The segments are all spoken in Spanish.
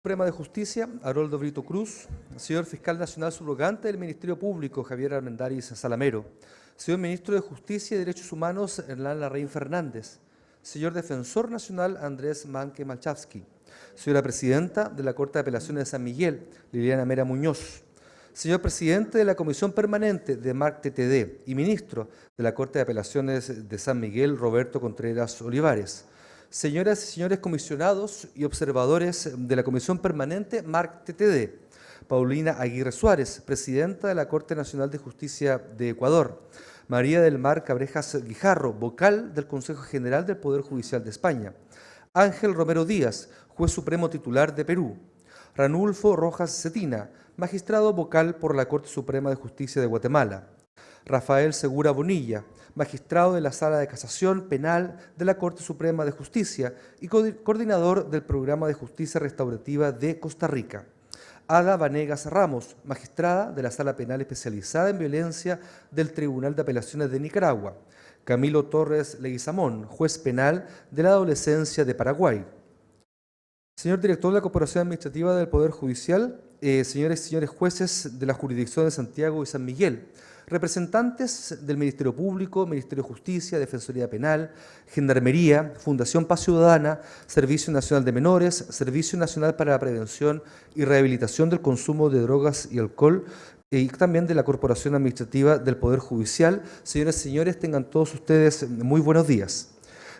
Suprema de Justicia, Haroldo Brito Cruz, señor Fiscal Nacional Subrogante del Ministerio Público, Javier Armendáriz Salamero, señor Ministro de Justicia y Derechos Humanos, Hernán Larraín Fernández, señor Defensor Nacional, Andrés Manque Malchavsky, señora Presidenta de la Corte de Apelaciones de San Miguel, Liliana Mera Muñoz, señor Presidente de la Comisión Permanente de MARC-TTD y Ministro de la Corte de Apelaciones de San Miguel, Roberto Contreras Olivares, señoras y señores comisionados y observadores de la Comisión Permanente MARC-TTD, Paulina Aguirre Suárez, Presidenta de la Corte Nacional de Justicia de Ecuador, María del Mar Cabrejas Guijarro, vocal del Consejo General del Poder Judicial de España, Ángel Romero Díaz, Juez Supremo Titular de Perú, Ranulfo Rojas Cetina, magistrado vocal por la Corte Suprema de Justicia de Guatemala, Rafael Segura Bonilla, magistrado de la Sala de Casación Penal de la Corte Suprema de Justicia y coordinador del Programa de Justicia Restaurativa de Costa Rica. Ada Vanegas Ramos, magistrada de la Sala Penal Especializada en Violencia del Tribunal de Apelaciones de Nicaragua. Camilo Torres Leguizamón, juez penal de la Adolescencia de Paraguay. Señor director de la Corporación Administrativa del Poder Judicial, señores y señores jueces de la jurisdicción de Santiago y San Miguel, representantes del Ministerio Público, Ministerio de Justicia, Defensoría Penal, Gendarmería, Fundación Paz Ciudadana, Servicio Nacional de Menores, Servicio Nacional para la Prevención y Rehabilitación del Consumo de Drogas y Alcohol, y también de la Corporación Administrativa del Poder Judicial. Señoras y señores, tengan todos ustedes muy buenos días.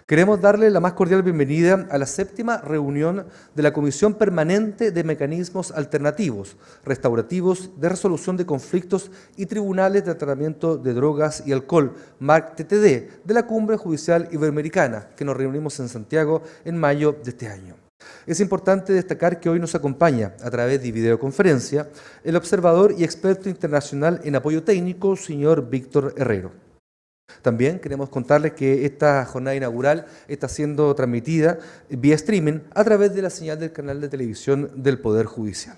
Queremos darle la más cordial bienvenida a la 7ª reunión de la Comisión Permanente de Mecanismos Alternativos, Restaurativos de Resolución de Conflictos y Tribunales de Tratamiento de Drogas y Alcohol, MARC-TTD, de la Cumbre Judicial Iberoamericana, que nos reunimos en Santiago en mayo de este año. Es importante destacar que hoy nos acompaña, a través de videoconferencia, el observador y experto internacional en apoyo técnico, señor Víctor Herrero. También queremos contarles que esta jornada inaugural está siendo transmitida vía streaming a través de la señal del canal de televisión del Poder Judicial.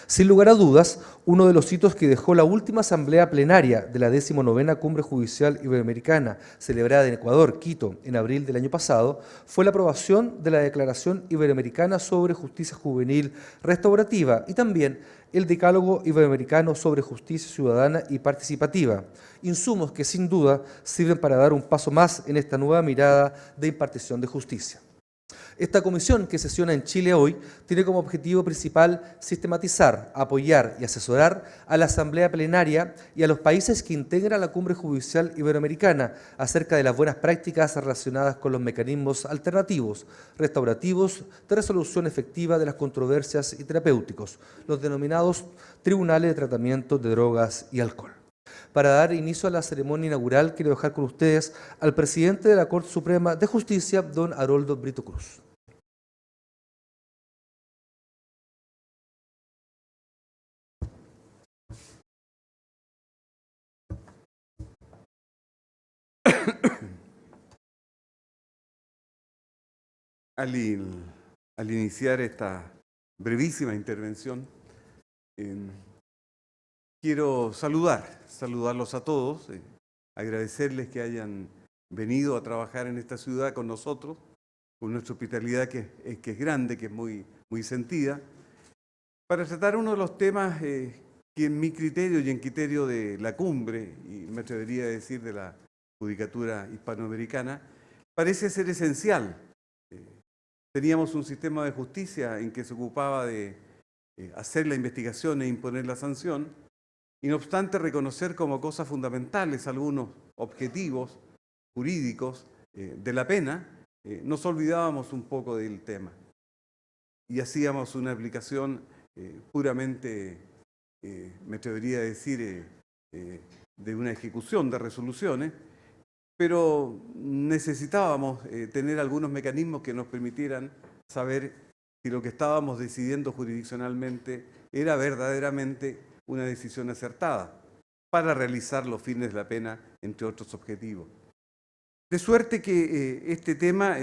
Sin lugar a dudas, uno de los hitos que dejó la última asamblea plenaria de la 19ª Cumbre Judicial Iberoamericana, celebrada en Ecuador, Quito, en abril del año pasado, fue la aprobación de la Declaración Iberoamericana sobre Justicia Juvenil Restaurativa y también el Decálogo Iberoamericano sobre Justicia Ciudadana y Participativa, insumos que sin duda sirven para dar un paso más en esta nueva mirada de impartición de justicia. Esta comisión que sesiona en Chile hoy tiene como objetivo principal sistematizar, apoyar y asesorar a la Asamblea Plenaria y a los países que integran la Cumbre Judicial Iberoamericana acerca de las buenas prácticas relacionadas con los mecanismos alternativos, restaurativos, de resolución efectiva de las controversias y terapéuticos, los denominados Tribunales de Tratamiento de Drogas y Alcohol. Para dar inicio a la ceremonia inaugural, quiero dejar con ustedes al presidente de la Corte Suprema de Justicia, don Haroldo Brito Cruz. Al iniciar esta brevísima intervención, quiero saludarlos a todos, agradecerles que hayan venido a trabajar en esta ciudad con nosotros, con nuestra hospitalidad que es grande, que es muy sentida, para tratar uno de los temas que en mi criterio y en criterio de la cumbre, y me atrevería a decir de la judicatura hispanoamericana, parece ser esencial. Teníamos un sistema de justicia en que se ocupaba de hacer la investigación e imponer la sanción, y no obstante reconocer como cosas fundamentales algunos objetivos jurídicos de la pena, nos olvidábamos un poco del tema y hacíamos una aplicación puramente, me atrevería a decir, de una ejecución de resoluciones, pero necesitábamos tener algunos mecanismos que nos permitieran saber si lo que estábamos decidiendo jurisdiccionalmente era verdaderamente una decisión acertada para realizar los fines de la pena, entre otros objetivos. De suerte que este tema,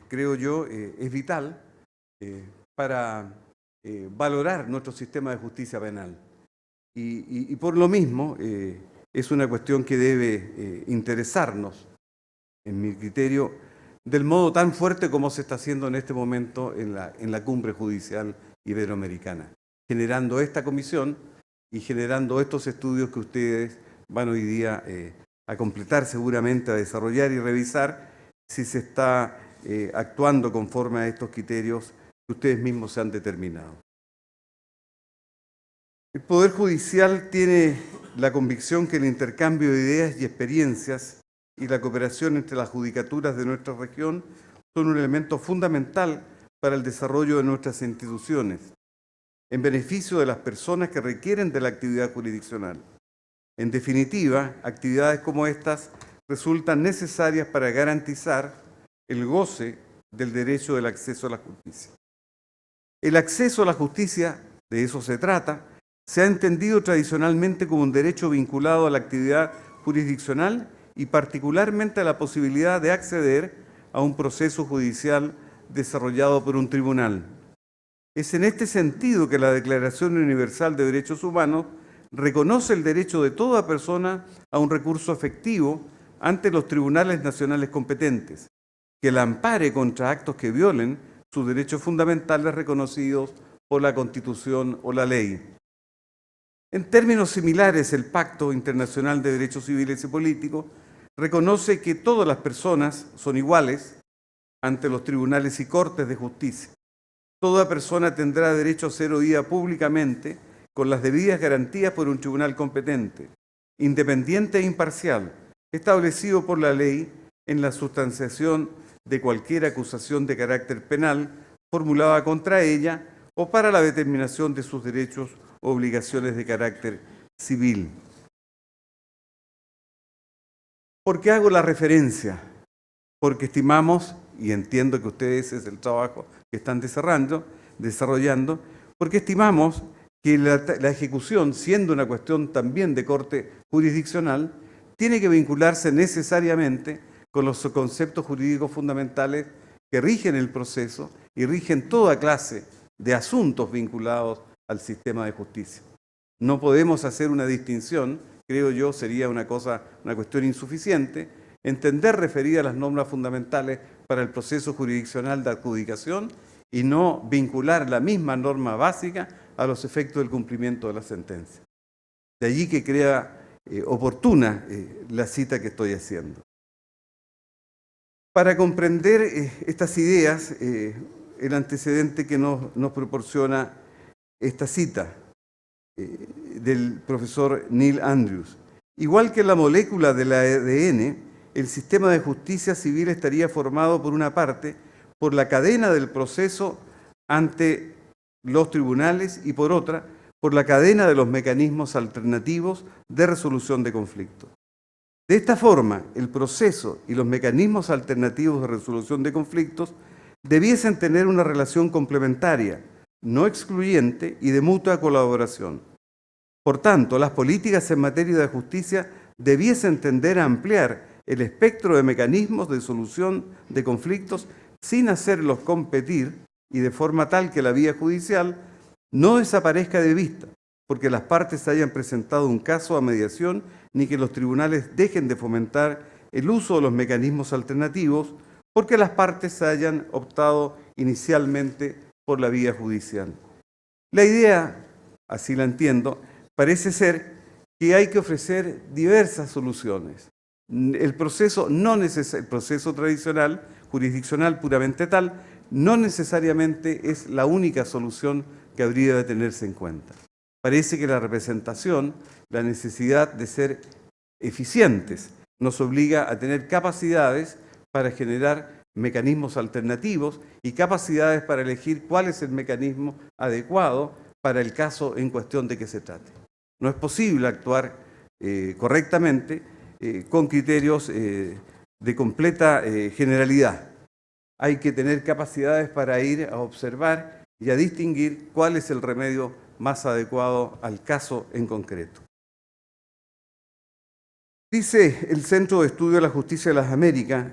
creo yo, es vital para valorar nuestro sistema de justicia penal. Y por lo mismo, es una cuestión que debe interesarnos, en mi criterio, del modo tan fuerte como se está haciendo en este momento en la Cumbre Judicial Iberoamericana, generando esta comisión y generando estos estudios que ustedes van hoy día a completar seguramente, a desarrollar y revisar si se está actuando conforme a estos criterios que ustedes mismos se han determinado. El Poder Judicial tiene la convicción que el intercambio de ideas y experiencias y la cooperación entre las judicaturas de nuestra región son un elemento fundamental para el desarrollo de nuestras instituciones, en beneficio de las personas que requieren de la actividad jurisdiccional. En definitiva, actividades como estas resultan necesarias para garantizar el goce del derecho del acceso a la justicia. El acceso a la justicia, de eso se trata, se ha entendido tradicionalmente como un derecho vinculado a la actividad jurisdiccional y particularmente a la posibilidad de acceder a un proceso judicial desarrollado por un tribunal. Es en este sentido que la Declaración Universal de Derechos Humanos reconoce el derecho de toda persona a un recurso efectivo ante los tribunales nacionales competentes, que la ampare contra actos que violen sus derechos fundamentales reconocidos por la Constitución o la ley. En términos similares, el Pacto Internacional de Derechos Civiles y Políticos reconoce que todas las personas son iguales ante los tribunales y cortes de justicia. Toda persona tendrá derecho a ser oída públicamente con las debidas garantías por un tribunal competente, independiente e imparcial, establecido por la ley en la sustanciación de cualquier acusación de carácter penal formulada contra ella o para la determinación de sus derechos o obligaciones de carácter civil. ¿Por qué hago la referencia? Porque estimamos, y entiendo que ustedes es el trabajo que están desarrollando, porque estimamos que la ejecución, siendo una cuestión también de corte jurisdiccional, tiene que vincularse necesariamente con los conceptos jurídicos fundamentales que rigen el proceso y rigen toda clase de asuntos vinculados al sistema de justicia. No podemos hacer una distinción, creo yo, sería una cuestión insuficiente, entender referida a las normas fundamentales para el proceso jurisdiccional de adjudicación y no vincular la misma norma básica a los efectos del cumplimiento de la sentencia. De allí que crea oportuna la cita que estoy haciendo. Para comprender estas ideas, el antecedente que nos proporciona esta cita del profesor Neil Andrews. Igual que la molécula del ADN, el sistema de justicia civil estaría formado por una parte por la cadena del proceso ante los tribunales y por otra por la cadena de los mecanismos alternativos de resolución de conflictos. De esta forma, el proceso y los mecanismos alternativos de resolución de conflictos debiesen tener una relación complementaria, no excluyente y de mutua colaboración. Por tanto, las políticas en materia de justicia debiesen tender a ampliar el espectro de mecanismos de solución de conflictos sin hacerlos competir y de forma tal que la vía judicial no desaparezca de vista, porque las partes hayan presentado un caso a mediación ni que los tribunales dejen de fomentar el uso de los mecanismos alternativos porque las partes hayan optado inicialmente por la vía judicial. La idea, así la entiendo, parece ser que hay que ofrecer diversas soluciones. El proceso tradicional, jurisdiccional puramente tal, no necesariamente es la única solución que habría de tenerse en cuenta. Parece que la representación, la necesidad de ser eficientes, nos obliga a tener capacidades para generar mecanismos alternativos y capacidades para elegir cuál es el mecanismo adecuado para el caso en cuestión de que se trate. No es posible actuar correctamente con criterios de completa generalidad. Hay que tener capacidades para ir a observar y a distinguir cuál es el remedio más adecuado al caso en concreto. Dice el Centro de Estudio de la Justicia de las Américas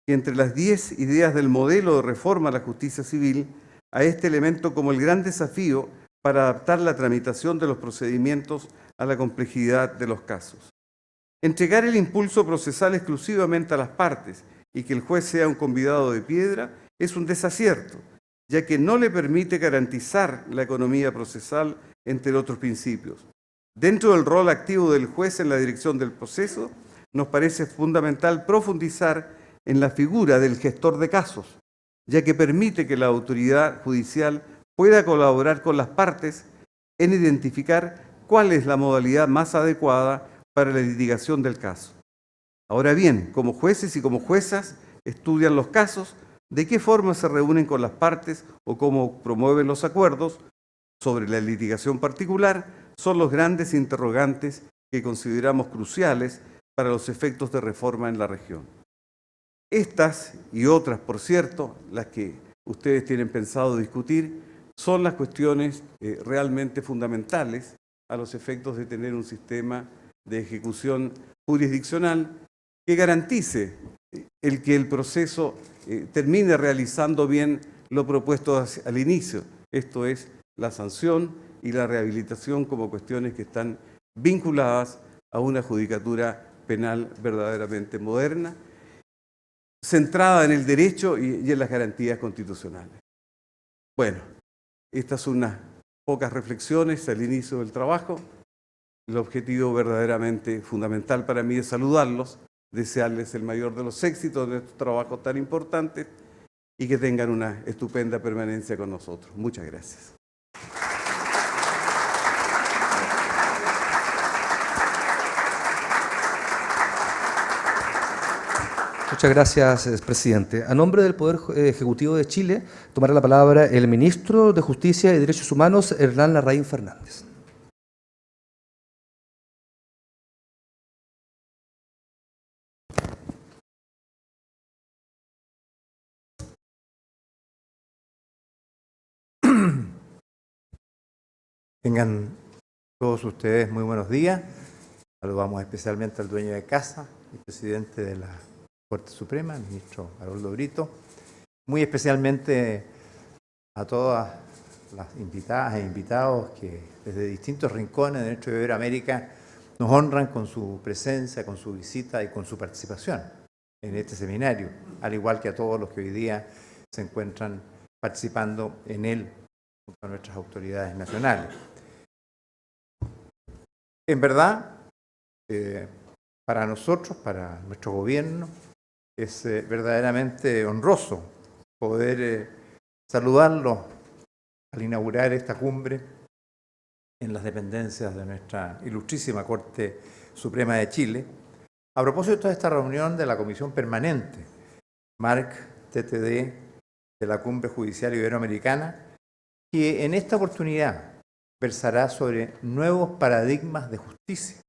que entre las 10 ideas del modelo de reforma a la justicia civil, a este elemento como el gran desafío para adaptar la tramitación de los procedimientos a la complejidad de los casos. Entregar el impulso procesal exclusivamente a las partes y que el juez sea un convidado de piedra es un desacierto, ya que no le permite garantizar la economía procesal, entre otros principios. Dentro del rol activo del juez en la dirección del proceso, nos parece fundamental profundizar en la figura del gestor de casos, ya que permite que la autoridad judicial pueda colaborar con las partes en identificar cuál es la modalidad más adecuada para la litigación del caso. Ahora bien, como jueces y como juezas estudian los casos, de qué forma se reúnen con las partes o cómo promueven los acuerdos sobre la litigación particular, son los grandes interrogantes que consideramos cruciales para los efectos de reforma en la región. Estas y otras, por cierto, las que ustedes tienen pensado discutir, son las cuestiones realmente fundamentales a los efectos de tener un sistema de ejecución jurisdiccional que garantice el que el proceso termine realizando bien lo propuesto al inicio, esto es, la sanción y la rehabilitación como cuestiones que están vinculadas a una judicatura penal verdaderamente moderna, centrada en el derecho y en las garantías constitucionales. Bueno, estas son unas pocas reflexiones al inicio del trabajo. El objetivo verdaderamente fundamental para mí es saludarlos, desearles el mayor de los éxitos de estos trabajos tan importantes y que tengan una estupenda permanencia con nosotros. Muchas gracias. Muchas gracias, presidente. A nombre del Poder Ejecutivo de Chile, tomará la palabra el ministro de Justicia y Derechos Humanos, Hernán Larraín Fernández. Tengan todos ustedes muy buenos días. Saludamos especialmente al dueño de casa y presidente de la Corte Suprema, el ministro Haroldo Brito. Muy especialmente a todas las invitadas e invitados que desde distintos rincones de nuestra Iberoamérica nos honran con su presencia, con su visita y con su participación en este seminario, al igual que a todos los que hoy día se encuentran participando en él junto a nuestras autoridades nacionales. En verdad, para nosotros, para nuestro gobierno, es verdaderamente honroso poder saludarlos al inaugurar esta cumbre en las dependencias de nuestra ilustrísima Corte Suprema de Chile, a propósito de esta reunión de la Comisión Permanente, MARC-TTD, de la Cumbre Judicial Iberoamericana, que en esta oportunidad versará sobre nuevos paradigmas de justicia,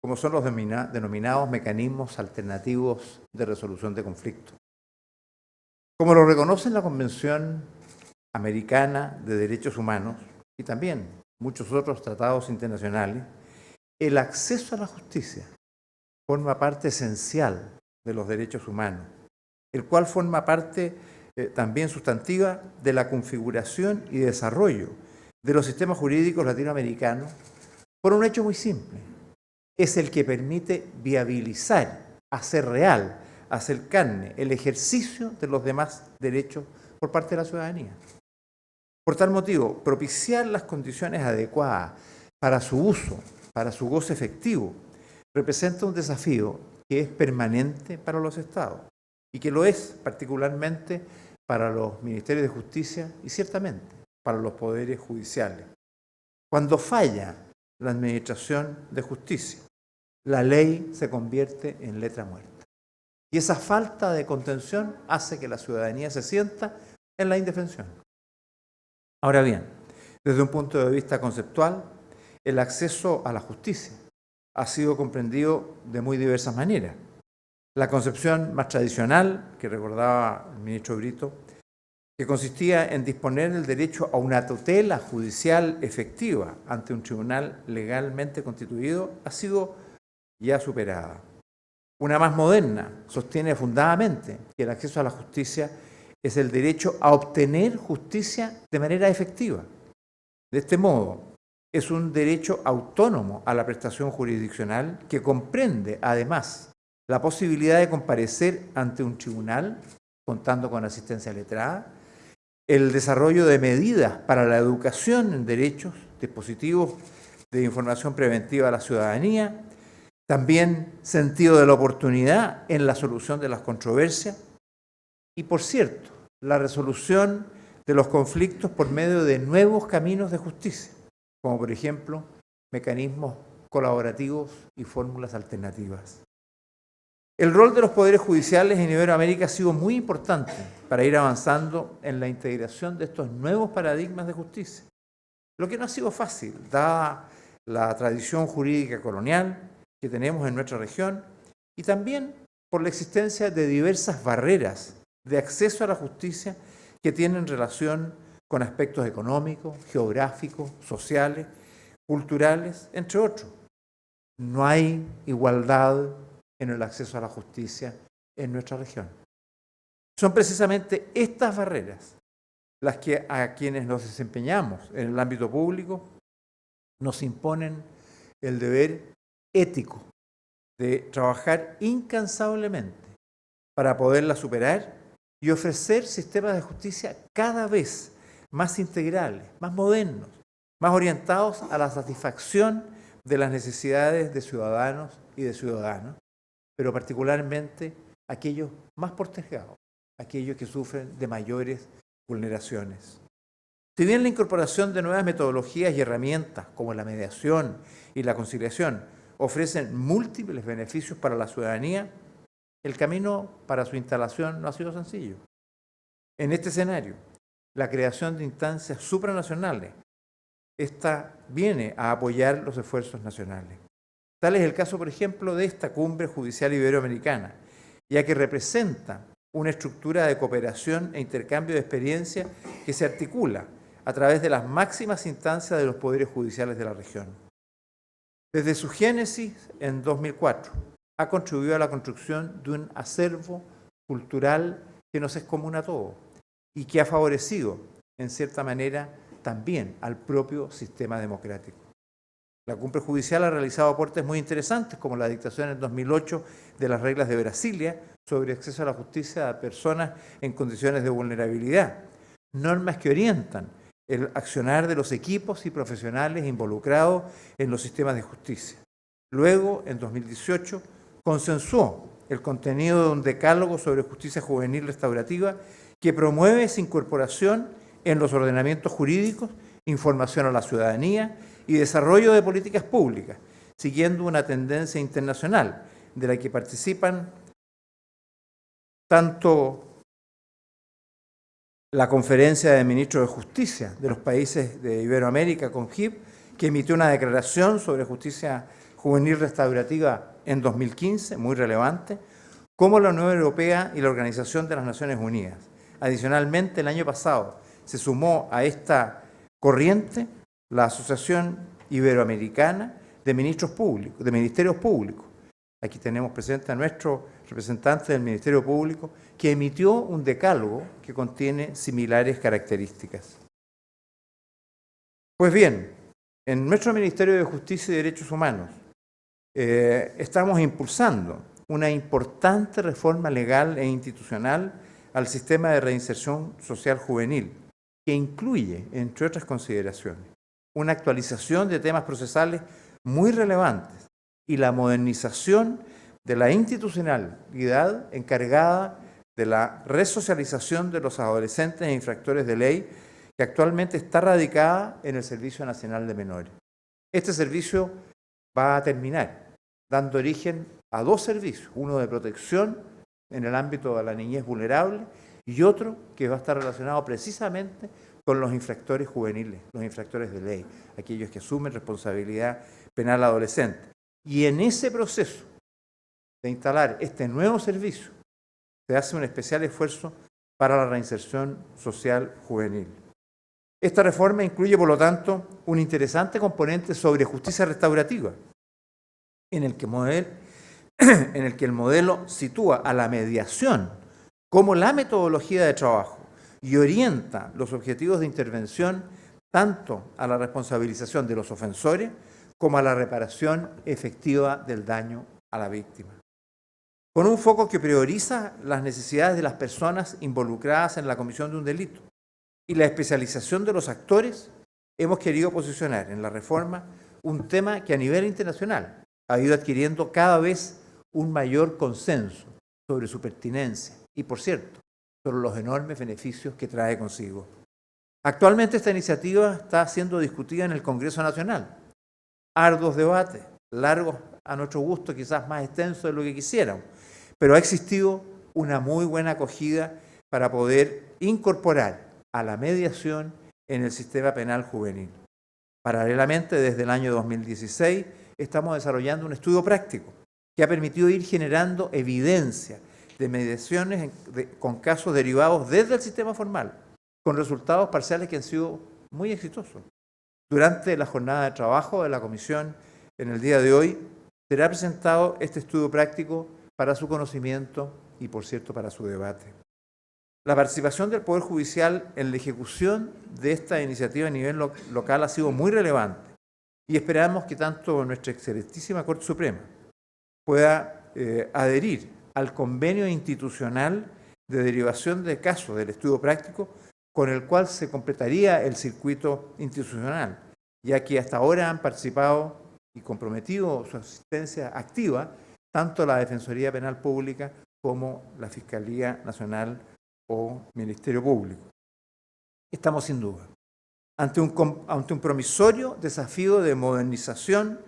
como son los denominados mecanismos alternativos de resolución de conflictos. Como lo reconoce la Convención Americana de Derechos Humanos y también muchos otros tratados internacionales, el acceso a la justicia forma parte esencial de los derechos humanos, el cual forma parte también sustantiva de la configuración y desarrollo de los sistemas jurídicos latinoamericanos por un hecho muy simple. Es el que permite viabilizar, hacer real, hacer carne el ejercicio de los demás derechos por parte de la ciudadanía. Por tal motivo, propiciar las condiciones adecuadas para su uso, para su goce efectivo, representa un desafío que es permanente para los Estados y que lo es particularmente para los ministerios de justicia y ciertamente para los poderes judiciales. Cuando falla la administración de justicia, la ley se convierte en letra muerta. Y esa falta de contención hace que la ciudadanía se sienta en la indefensión. Ahora bien, desde un punto de vista conceptual, el acceso a la justicia ha sido comprendido de muy diversas maneras. La concepción más tradicional, que recordaba el ministro Brito, que consistía en disponer el derecho a una tutela judicial efectiva ante un tribunal legalmente constituido, ha sido ya superada. Una más moderna sostiene fundadamente que el acceso a la justicia es el derecho a obtener justicia de manera efectiva. De este modo, es un derecho autónomo a la prestación jurisdiccional que comprende, además, la posibilidad de comparecer ante un tribunal, contando con asistencia letrada, el desarrollo de medidas para la educación en derechos, dispositivos de información preventiva a la ciudadanía, también sentido de la oportunidad en la solución de las controversias y, por cierto, la resolución de los conflictos por medio de nuevos caminos de justicia, como por ejemplo mecanismos colaborativos y fórmulas alternativas. El rol de los poderes judiciales en Iberoamérica ha sido muy importante para ir avanzando en la integración de estos nuevos paradigmas de justicia, lo que no ha sido fácil, dada la tradición jurídica colonial que tenemos en nuestra región y también por la existencia de diversas barreras de acceso a la justicia que tienen relación con aspectos económicos, geográficos, sociales, culturales, entre otros. No hay igualdad en el acceso a la justicia en nuestra región. Son precisamente estas barreras las que a quienes nos desempeñamos en el ámbito público nos imponen el deber ético de trabajar incansablemente para poderla superar y ofrecer sistemas de justicia cada vez más integrales, más modernos, más orientados a la satisfacción de las necesidades de ciudadanos y de ciudadanas, pero particularmente aquellos más postergados, aquellos que sufren de mayores vulneraciones. Si bien la incorporación de nuevas metodologías y herramientas como la mediación y la conciliación ofrecen múltiples beneficios para la ciudadanía, el camino para su instalación no ha sido sencillo. En este escenario, la creación de instancias supranacionales, esta viene a apoyar los esfuerzos nacionales. Tal es el caso, por ejemplo, de esta Cumbre Judicial Iberoamericana, ya que representa una estructura de cooperación e intercambio de experiencia que se articula a través de las máximas instancias de los poderes judiciales de la región. Desde su génesis en 2004, ha contribuido a la construcción de un acervo cultural que nos es común a todos y que ha favorecido, en cierta manera, también al propio sistema democrático. La Cumbre Judicial ha realizado aportes muy interesantes, como la dictación en 2008 de las reglas de Brasilia sobre acceso a la justicia a personas en condiciones de vulnerabilidad, normas que orientan el accionar de los equipos y profesionales involucrados en los sistemas de justicia. Luego, en 2018, consensuó el contenido de un decálogo sobre justicia juvenil restaurativa que promueve esa incorporación en los ordenamientos jurídicos, información a la ciudadanía y desarrollo de políticas públicas, siguiendo una tendencia internacional de la que participan tanto la Conferencia de Ministros de Justicia de los países de Iberoamérica, CONJIP, que emitió una declaración sobre justicia juvenil restaurativa en 2015, muy relevante, como la Unión Europea y la Organización de las Naciones Unidas. Adicionalmente, el año pasado se sumó a esta corriente la Asociación Iberoamericana de Ministros Públicos, de Ministerios Públicos. Aquí tenemos presente a nuestro representante del Ministerio Público, que emitió un decálogo que contiene similares características. Pues bien, en nuestro Ministerio de Justicia y Derechos Humanos estamos impulsando una importante reforma legal e institucional al sistema de reinserción social juvenil, que incluye, entre otras consideraciones, una actualización de temas procesales muy relevantes y la modernización de la institucionalidad encargada de la resocialización de los adolescentes e infractores de ley, que actualmente está radicada en el Servicio Nacional de Menores. Este servicio va a terminar dando origen a dos servicios, uno de protección en el ámbito de la niñez vulnerable y otro que va a estar relacionado precisamente con los infractores juveniles, los infractores de ley, aquellos que asumen responsabilidad penal adolescente. Y en ese proceso de instalar este nuevo servicio, se hace un especial esfuerzo para la reinserción social juvenil. Esta reforma incluye, por lo tanto, un interesante componente sobre justicia restaurativa, en el que el modelo sitúa a la mediación como la metodología de trabajo y orienta los objetivos de intervención tanto a la responsabilización de los ofensores como a la reparación efectiva del daño a la víctima. con un foco que prioriza las necesidades de las personas involucradas en la comisión de un delito y la especialización de los actores, hemos querido posicionar en la reforma un tema que a nivel internacional ha ido adquiriendo cada vez un mayor consenso sobre su pertinencia y, por cierto, sobre los enormes beneficios que trae consigo. Actualmente esta iniciativa está siendo discutida en el Congreso Nacional. Arduos debates, largos a nuestro gusto, quizás más extensos de lo que quisiéramos, pero ha existido una muy buena acogida para poder incorporar a la mediación en el sistema penal juvenil. Paralelamente, desde el año 2016, estamos desarrollando un estudio práctico que ha permitido ir generando evidencia de mediaciones con casos derivados desde el sistema formal, con resultados parciales que han sido muy exitosos. Durante la jornada de trabajo de la comisión, en el día de hoy, será presentado este estudio práctico para su conocimiento y, por cierto, para su debate. La participación del Poder Judicial en la ejecución de esta iniciativa a nivel local ha sido muy relevante y esperamos que tanto nuestra excelentísima Corte Suprema pueda adherir al convenio institucional de derivación de casos del estudio práctico con el cual se completaría el circuito institucional, ya que hasta ahora han participado y comprometido su asistencia activa tanto la Defensoría Penal Pública como la Fiscalía Nacional o Ministerio Público. Estamos sin duda ante un promisorio desafío de modernización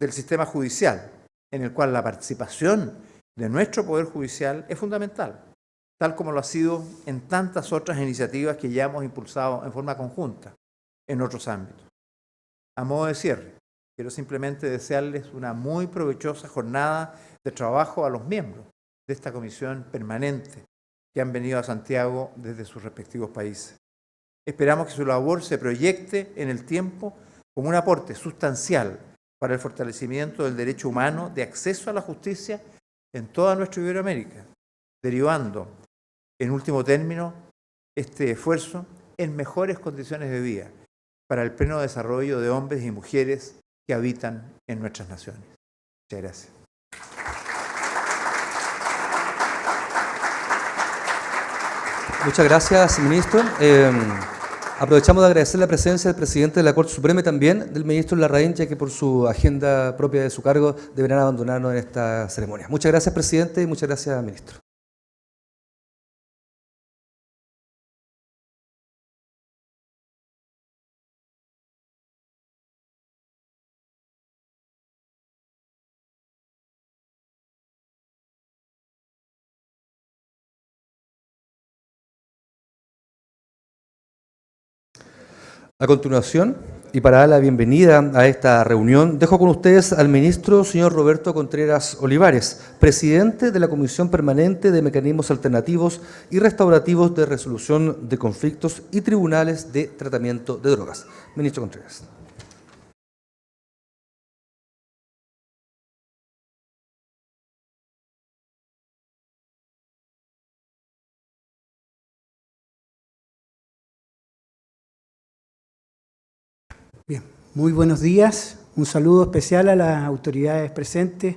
del sistema judicial, en el cual la participación de nuestro Poder Judicial es fundamental, tal como lo ha sido en tantas otras iniciativas que ya hemos impulsado en forma conjunta en otros ámbitos. A modo de cierre, quiero simplemente desearles una muy provechosa jornada de trabajo a los miembros de esta comisión permanente que han venido a Santiago desde sus respectivos países. Esperamos que su labor se proyecte en el tiempo como un aporte sustancial para el fortalecimiento del derecho humano de acceso a la justicia en toda nuestra Iberoamérica, derivando, en último término, este esfuerzo en mejores condiciones de vida para el pleno desarrollo de hombres y mujeres que habitan en nuestras naciones. Muchas gracias. Muchas gracias, ministro. Aprovechamos de agradecer la presencia del presidente de la Corte Suprema y también del ministro Larraín, ya que por su agenda propia de su cargo deberán abandonarnos en esta ceremonia. Muchas gracias, presidente, y muchas gracias, ministro. A continuación, y para dar la bienvenida a esta reunión, dejo con ustedes al ministro señor Roberto Contreras Olivares, presidente de la Comisión Permanente de Mecanismos Alternativos y Restaurativos de Resolución de Conflictos y Tribunales de Tratamiento de Drogas. Ministro Contreras. Bien, muy buenos días. Un saludo especial a las autoridades presentes,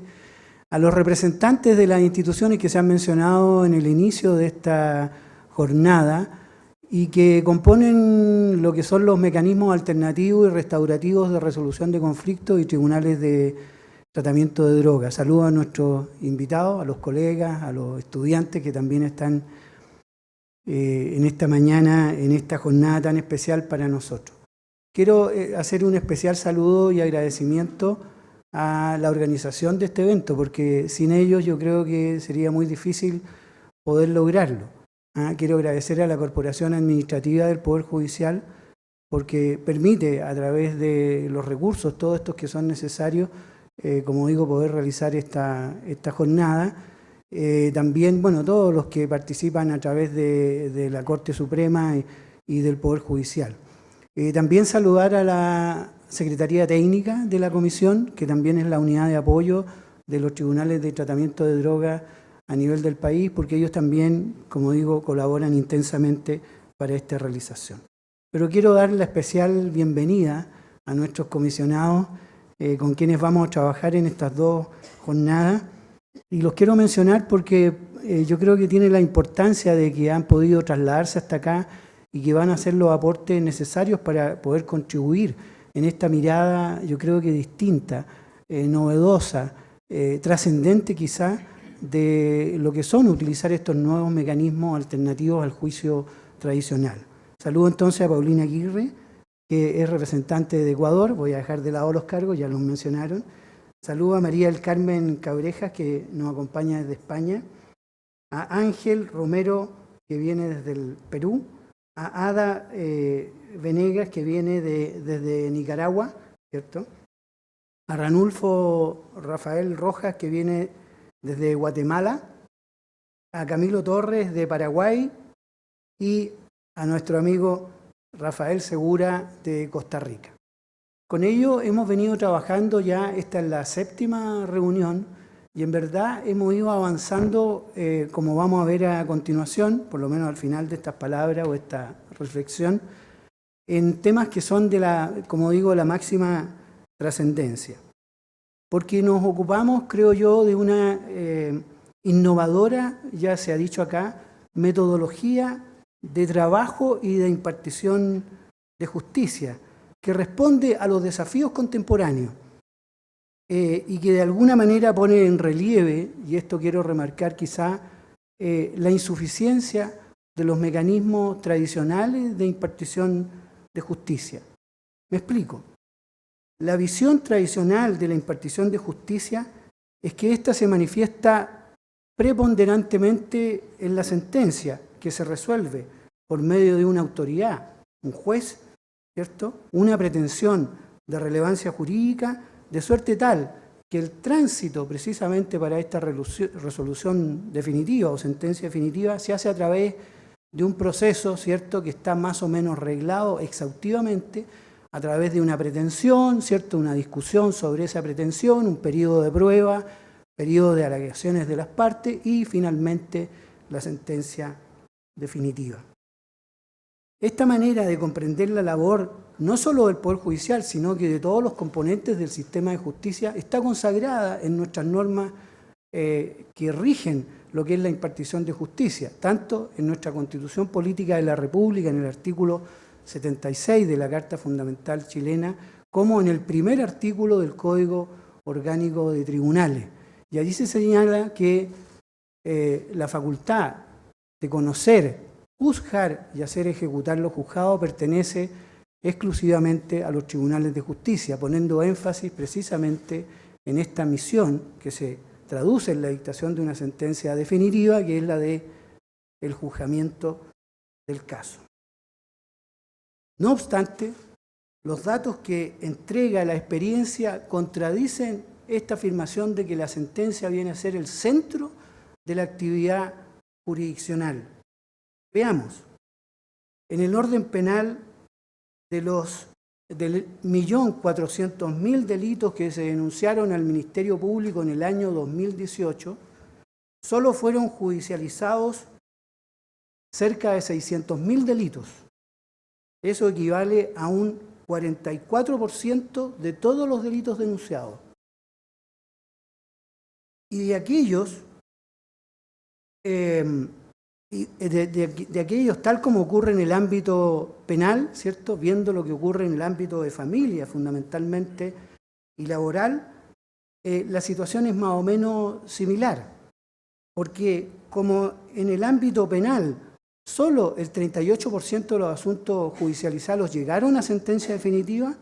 a los representantes de las instituciones que se han mencionado en el inicio de esta jornada y que componen lo que son los mecanismos alternativos y restaurativos de resolución de conflictos y tribunales de tratamiento de drogas. Saludo a nuestros invitados, a los colegas, a los estudiantes que también están en esta mañana, en esta jornada tan especial para nosotros. Quiero hacer un especial saludo y agradecimiento a la organización de este evento, porque sin ellos yo creo que sería muy difícil poder lograrlo. Quiero agradecer a la Corporación Administrativa del Poder Judicial, porque permite a través de los recursos, todos estos que son necesarios, como digo, poder realizar esta jornada. También, bueno, todos los que participan a través de la Corte Suprema y del Poder Judicial. También saludar a la Secretaría Técnica de la Comisión, que también es la unidad de apoyo de los tribunales de tratamiento de drogas a nivel del país, porque ellos también, como digo, colaboran intensamente para esta realización. Pero quiero dar la especial bienvenida a nuestros comisionados con quienes vamos a trabajar en estas dos jornadas. Y los quiero mencionar porque yo creo que tiene la importancia de que han podido trasladarse hasta acá y que van a hacer los aportes necesarios para poder contribuir en esta mirada, yo creo que distinta, novedosa, trascendente quizá, de lo que son utilizar estos nuevos mecanismos alternativos al juicio tradicional. Saludo entonces a Paulina Aguirre, que es representante de Ecuador. Voy a dejar de lado los cargos, ya los mencionaron. Saludo a María del Carmen Cabrejas, que nos acompaña desde España. A Ángel Romero, que viene desde el Perú. A Ada Venegas, que viene desde Nicaragua, ¿cierto? A Ranulfo Rafael Rojas, que viene desde Guatemala. A Camilo Torres, de Paraguay. Y a nuestro amigo Rafael Segura, de Costa Rica. Con ello hemos venido trabajando ya, esta es la 7ª reunión, y en verdad hemos ido avanzando, como vamos a ver a continuación, por lo menos al final de estas palabras o esta reflexión, en temas que son de la, como digo, la máxima trascendencia. Porque nos ocupamos, creo yo, de una innovadora, ya se ha dicho acá, metodología de trabajo y de impartición de justicia, que responde a los desafíos contemporáneos y que de alguna manera pone en relieve, y esto quiero remarcar quizá, la insuficiencia de los mecanismos tradicionales de impartición de justicia. Me explico. La visión tradicional de la impartición de justicia es que ésta se manifiesta preponderantemente en la sentencia, que se resuelve por medio de una autoridad, un juez, ¿cierto? Una pretensión de relevancia jurídica, de suerte tal que el tránsito precisamente para esta resolución definitiva o sentencia definitiva se hace a través de un proceso, ¿cierto?, que está más o menos reglado exhaustivamente a través de una pretensión, ¿cierto?, una discusión sobre esa pretensión, un periodo de prueba, periodo de alegaciones de las partes y finalmente la sentencia definitiva. Esta manera de comprender la labor no solo del Poder Judicial, sino que de todos los componentes del sistema de justicia está consagrada en nuestras normas que rigen lo que es la impartición de justicia, tanto en nuestra Constitución Política de la República, en el artículo 76 de la Carta Fundamental chilena, como en el primer artículo del Código Orgánico de Tribunales. Y allí se señala que la facultad de conocer, juzgar y hacer ejecutar lo juzgado pertenece exclusivamente a los tribunales de justicia, poniendo énfasis precisamente en esta misión que se traduce en la dictación de una sentencia definitiva, que es la de el juzgamiento del caso. No obstante, los datos que entrega la experiencia contradicen esta afirmación de que la sentencia viene a ser el centro de la actividad jurisdiccional. Veamos, en el orden penal del 1.400.000 delitos que se denunciaron al Ministerio Público en el año 2018, solo fueron judicializados cerca de 600.000 delitos. Eso equivale a un 44% de todos los delitos denunciados. Y de aquellos, de aquellos, tal como ocurre en el ámbito penal, ¿cierto?, viendo lo que ocurre en el ámbito de familia fundamentalmente y laboral, la situación es más o menos similar, porque como en el ámbito penal solo el 38% de los asuntos judicializados llegaron a sentencia definitiva,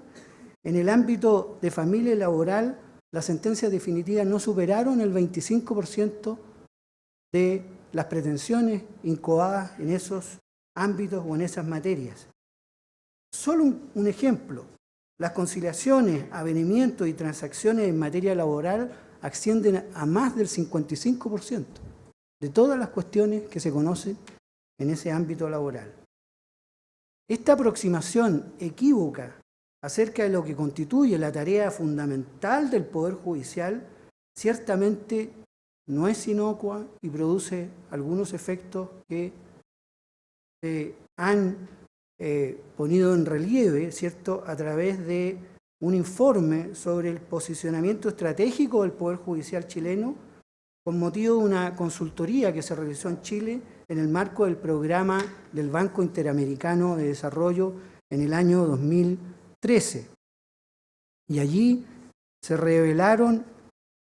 en el ámbito de familia y laboral las sentencias definitivas no superaron el 25% de las pretensiones incoadas en esos ámbitos o en esas materias. Solo un ejemplo, las conciliaciones, avenimientos y transacciones en materia laboral ascienden a más del 55% de todas las cuestiones que se conocen en ese ámbito laboral. Esta aproximación equívoca acerca de lo que constituye la tarea fundamental del Poder Judicial ciertamente no es inocua y produce algunos efectos que se han ponido en relieve, ¿cierto?, a través de un informe sobre el posicionamiento estratégico del Poder Judicial chileno con motivo de una consultoría que se realizó en Chile en el marco del programa del Banco Interamericano de Desarrollo en el año 2013. Y allí se revelaron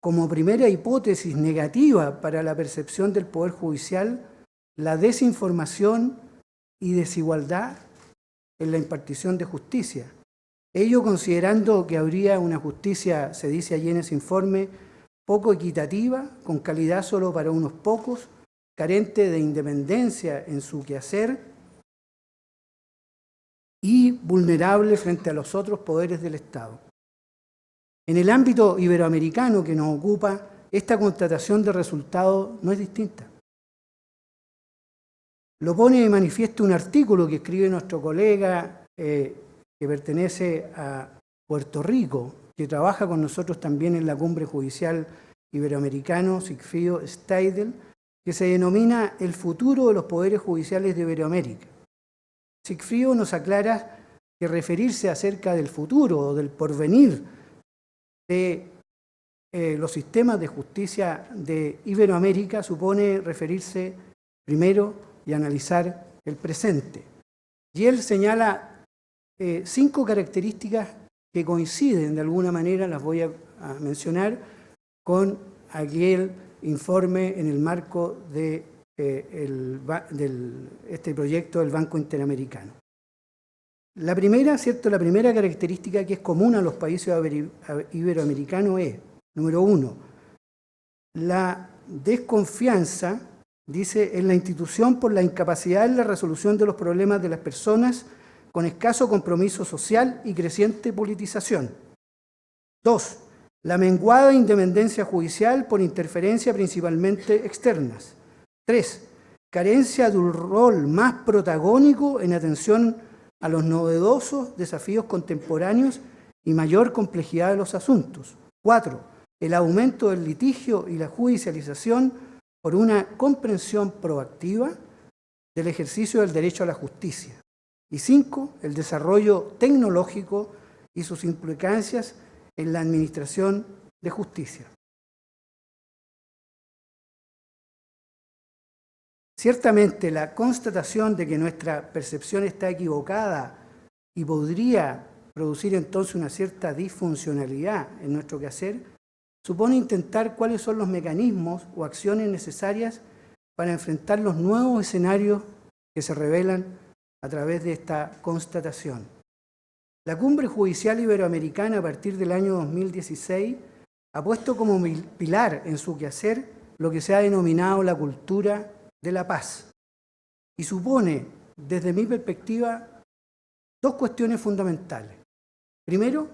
como primera hipótesis negativa para la percepción del Poder Judicial la desinformación y desigualdad en la impartición de justicia. Ello considerando que habría una justicia, se dice allí en ese informe, poco equitativa, con calidad solo para unos pocos, carente de independencia en su quehacer y vulnerable frente a los otros poderes del Estado. En el ámbito iberoamericano que nos ocupa, esta constatación de resultado no es distinta. Lo pone de manifiesto un artículo que escribe nuestro colega que pertenece a Puerto Rico, que trabaja con nosotros también en la Cumbre Judicial Iberoamericano, Sigfrido Steidl, que se denomina El futuro de los poderes judiciales de Iberoamérica. Sigfrido nos aclara que referirse acerca del futuro o del porvenir de los sistemas de justicia de Iberoamérica supone referirse primero y analizar el presente. Y él señala 5 características que coinciden de alguna manera, las voy a mencionar, con aquel informe en el marco de este proyecto del Banco Interamericano. La primera, ¿cierto? La primera característica que es común a los países iberoamericanos es, número 1, la desconfianza, dice, en la institución por la incapacidad en la resolución de los problemas de las personas con escaso compromiso social y creciente politización. 2, la menguada independencia judicial por interferencia principalmente externas. 3, carencia de un rol más protagónico en atención a los novedosos desafíos contemporáneos y mayor complejidad de los asuntos. 4, el aumento del litigio y la judicialización por una comprensión proactiva del ejercicio del derecho a la justicia. Y 5, el desarrollo tecnológico y sus implicancias en la administración de justicia. Ciertamente, la constatación de que nuestra percepción está equivocada y podría producir entonces una cierta disfuncionalidad en nuestro quehacer, supone intentar cuáles son los mecanismos o acciones necesarias para enfrentar los nuevos escenarios que se revelan a través de esta constatación. La Cumbre Judicial Iberoamericana, a partir del año 2016, ha puesto como pilar en su quehacer lo que se ha denominado la cultura de la paz y supone, desde mi perspectiva, 2 cuestiones fundamentales. Primero,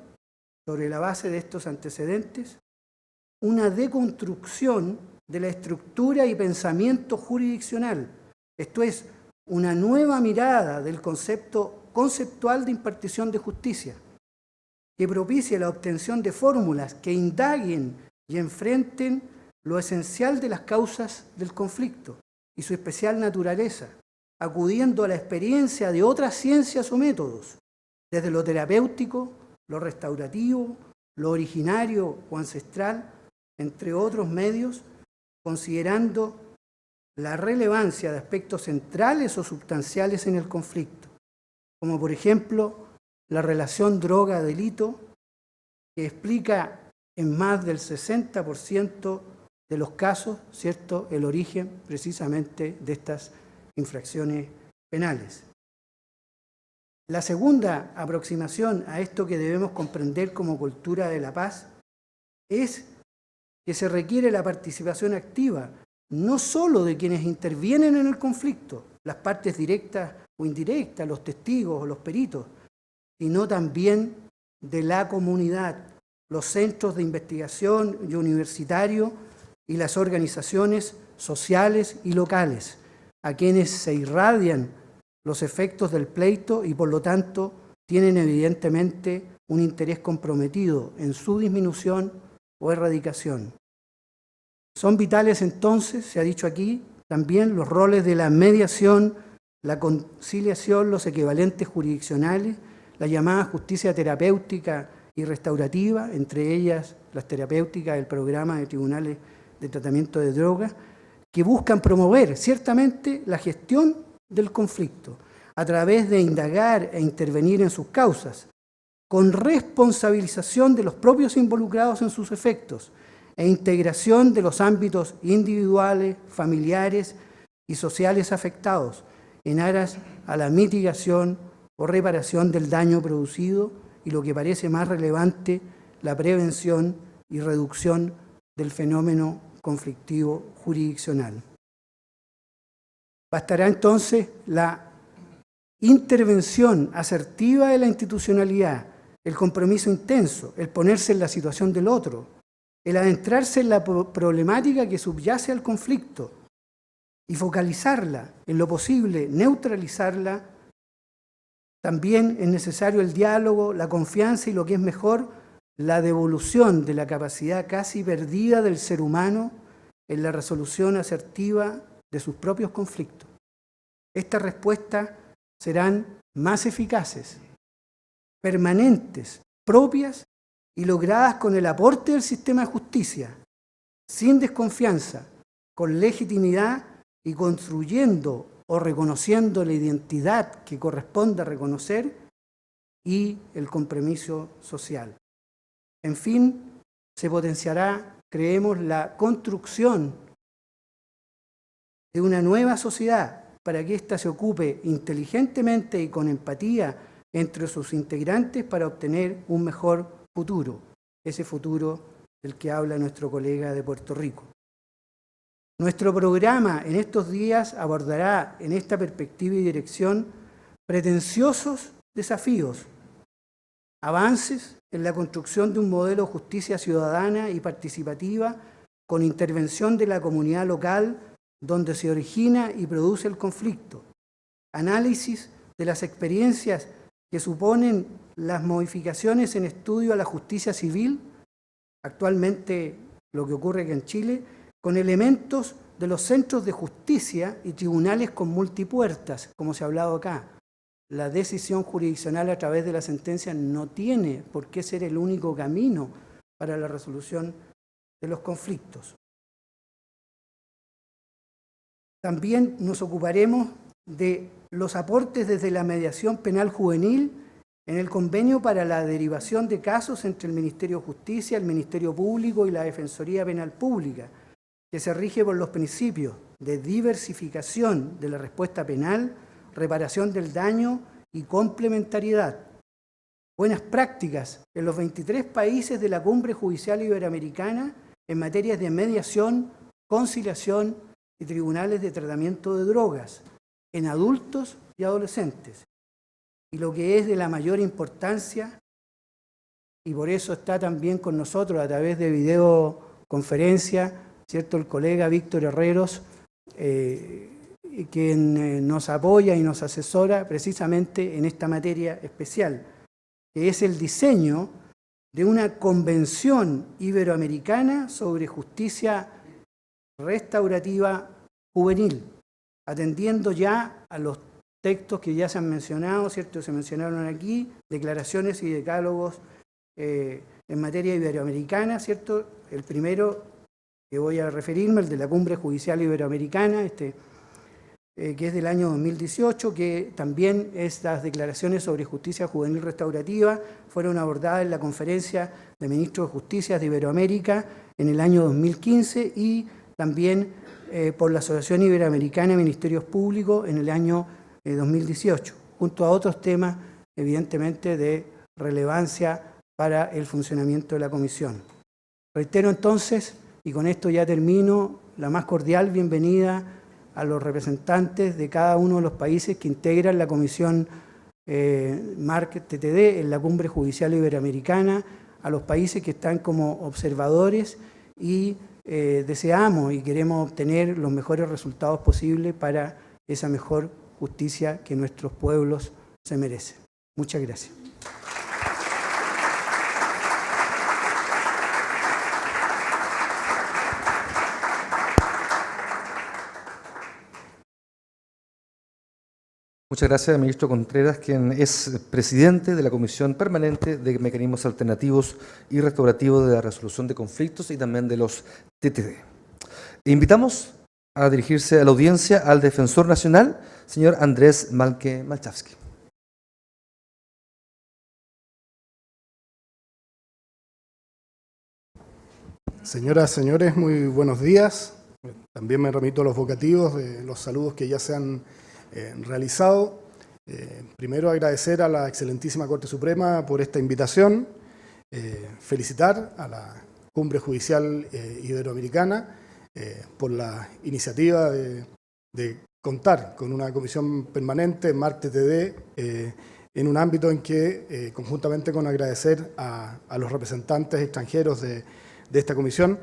sobre la base de estos antecedentes, una deconstrucción de la estructura y pensamiento jurisdiccional, esto es, una nueva mirada del concepto conceptual de impartición de justicia, que propicie la obtención de fórmulas que indaguen y enfrenten lo esencial de las causas del conflicto y su especial naturaleza, acudiendo a la experiencia de otras ciencias o métodos, desde lo terapéutico, lo restaurativo, lo originario o ancestral, entre otros medios, considerando la relevancia de aspectos centrales o sustanciales en el conflicto, como por ejemplo la relación droga-delito, que explica en más del 60% de los casos, ¿cierto?, el origen precisamente de estas infracciones penales. La segunda aproximación a esto que debemos comprender como cultura de la paz es que se requiere la participación activa, no solo de quienes intervienen en el conflicto, las partes directas o indirectas, los testigos o los peritos, sino también de la comunidad, los centros de investigación y universitarios y las organizaciones sociales y locales, a quienes se irradian los efectos del pleito y por lo tanto tienen evidentemente un interés comprometido en su disminución o erradicación. Son vitales entonces, se ha dicho aquí, también los roles de la mediación, la conciliación, los equivalentes jurisdiccionales, la llamada justicia terapéutica y restaurativa, entre ellas las terapéuticas del programa de tribunales de Tratamiento de Drogas, que buscan promover ciertamente la gestión del conflicto a través de indagar e intervenir en sus causas, con responsabilización de los propios involucrados en sus efectos e integración de los ámbitos individuales, familiares y sociales afectados en aras a la mitigación o reparación del daño producido y, lo que parece más relevante, la prevención y reducción del fenómeno conflictivo jurisdiccional. Bastará entonces la intervención asertiva de la institucionalidad, el compromiso intenso, el ponerse en la situación del otro, el adentrarse en la problemática que subyace al conflicto y focalizarla, en lo posible neutralizarla. También es necesario el diálogo, la confianza y, lo que es mejor, la devolución de la capacidad casi perdida del ser humano en la resolución asertiva de sus propios conflictos. Estas respuestas serán más eficaces, permanentes, propias y logradas con el aporte del sistema de justicia, sin desconfianza, con legitimidad y construyendo o reconociendo la identidad que corresponde reconocer y el compromiso social. En fin, se potenciará, creemos, la construcción de una nueva sociedad para que ésta se ocupe inteligentemente y con empatía entre sus integrantes para obtener un mejor futuro, ese futuro del que habla nuestro colega de Puerto Rico. Nuestro programa en estos días abordará en esta perspectiva y dirección pretenciosos desafíos, avances en la construcción de un modelo de justicia ciudadana y participativa con intervención de la comunidad local donde se origina y produce el conflicto, análisis de las experiencias que suponen las modificaciones en estudio a la justicia civil, actualmente lo que ocurre aquí en Chile, con elementos de los centros de justicia y tribunales con multipuertas, como se ha hablado acá. La decisión jurisdiccional a través de la sentencia no tiene por qué ser el único camino para la resolución de los conflictos. También nos ocuparemos de los aportes desde la mediación penal juvenil en el convenio para la derivación de casos entre el Ministerio de Justicia, el Ministerio Público y la Defensoría Penal Pública, que se rige por los principios de diversificación de la respuesta penal, reparación del daño y complementariedad. Buenas prácticas en los 23 países de la Cumbre Judicial Iberoamericana en materias de mediación, conciliación y tribunales de tratamiento de drogas en adultos y adolescentes. Y lo que es de la mayor importancia, y por eso está también con nosotros a través de videoconferencia, ¿cierto?, el colega Víctor Herreros, quien nos apoya y nos asesora precisamente en esta materia especial, que es el diseño de una convención iberoamericana sobre justicia restaurativa juvenil, atendiendo ya a los textos que ya se han mencionado, ¿cierto?, se mencionaron aquí, declaraciones y decálogos en materia iberoamericana, ¿cierto? El primero que voy a referirme, el de la Cumbre Judicial Iberoamericana, que es del año 2018, que también estas declaraciones sobre justicia juvenil restaurativa fueron abordadas en la Conferencia de Ministros de Justicia de Iberoamérica en el año 2015 y también por la Asociación Iberoamericana de Ministerios Públicos en el año 2018, junto a otros temas, evidentemente, de relevancia para el funcionamiento de la Comisión. Reitero entonces, y con esto ya termino, la más cordial bienvenida a los representantes de cada uno de los países que integran la Comisión MARC-TTD en la Cumbre Judicial Iberoamericana, a los países que están como observadores y deseamos y queremos obtener los mejores resultados posibles para esa mejor justicia que nuestros pueblos se merecen. Muchas gracias. Muchas gracias, ministro Contreras, quien es presidente de la Comisión Permanente de Mecanismos Alternativos y Restaurativos de la Resolución de Conflictos y también de los TTD. Invitamos a dirigirse a la audiencia al Defensor Nacional, señor Andrés Malke Malchavsky. Señoras, señores, muy buenos días. También me remito a los vocativos de los saludos que ya se han realizado. Primero agradecer a la excelentísima Corte Suprema por esta invitación, felicitar a la Cumbre Judicial Iberoamericana por la iniciativa de contar con una comisión permanente, MARC-TTD, en un ámbito en que, conjuntamente con agradecer a los representantes extranjeros de esta comisión,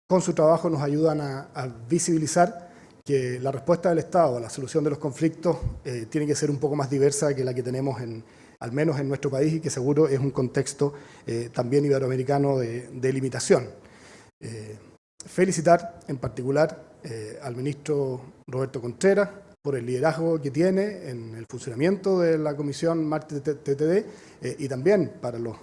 con su trabajo nos ayudan a visibilizar que la respuesta del Estado a la solución de los conflictos tiene que ser un poco más diversa que la que tenemos al menos en nuestro país, y que seguro es un contexto también iberoamericano de limitación. Felicitar en particular al ministro Roberto Contreras por el liderazgo que tiene en el funcionamiento de la comisión MARC-TTD, y también para los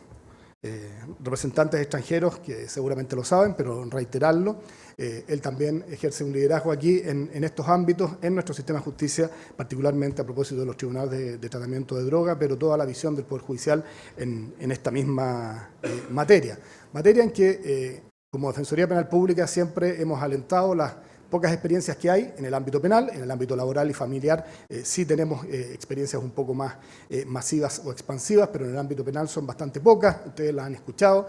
representantes extranjeros que seguramente lo saben, pero reiterarlo, él también ejerce un liderazgo aquí en estos ámbitos, en nuestro sistema de justicia, particularmente a propósito de los tribunales de tratamiento de droga, pero toda la visión del Poder Judicial en esta misma materia. Materia en que, como Defensoría Penal Pública, siempre hemos alentado las pocas experiencias que hay en el ámbito penal. En el ámbito laboral y familiar sí tenemos experiencias un poco más masivas o expansivas, pero en el ámbito penal son bastante pocas, ustedes las han escuchado.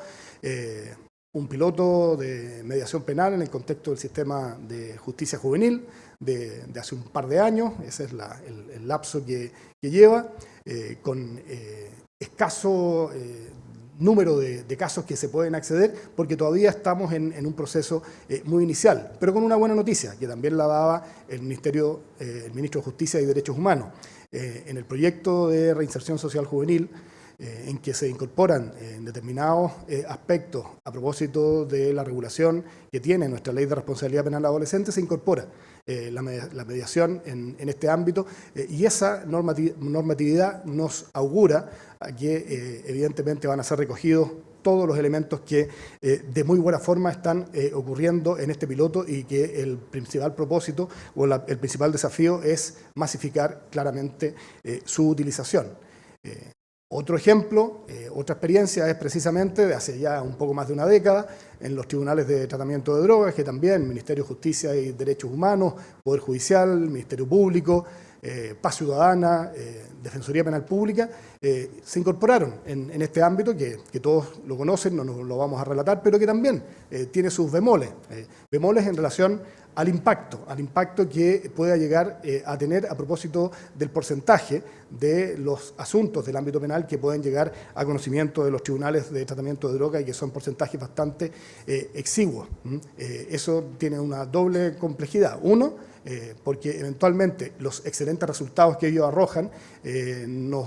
Un piloto de mediación penal en el contexto del sistema de justicia juvenil de hace un par de años, ese es el lapso que lleva, con escaso número de casos que se pueden acceder, porque todavía estamos en un proceso muy inicial, pero con una buena noticia, que también la daba el ministro de Justicia y Derechos Humanos. En el proyecto de reinserción social juvenil, en que se incorporan determinados aspectos a propósito de la regulación que tiene nuestra Ley de Responsabilidad Penal Adolescente, se incorpora la mediación en este ámbito, y esa normatividad nos augura que evidentemente van a ser recogidos todos los elementos que de muy buena forma están ocurriendo en este piloto, y que el principal propósito o el principal desafío es masificar claramente su utilización. Otro ejemplo, otra experiencia es precisamente de hace ya un poco más de una década en los tribunales de tratamiento de drogas, que también Ministerio de Justicia y Derechos Humanos, Poder Judicial, Ministerio Público, Paz Ciudadana, Defensoría Penal Pública, se incorporaron en este ámbito que todos lo conocen, no nos lo vamos a relatar, pero que también tiene sus bemoles en relación al impacto que pueda llegar a tener a propósito del porcentaje de los asuntos del ámbito penal que pueden llegar a conocimiento de los tribunales de tratamiento de droga, y que son porcentajes bastante exiguos. Eso tiene una doble complejidad. Uno, porque eventualmente los excelentes resultados que ellos arrojan nos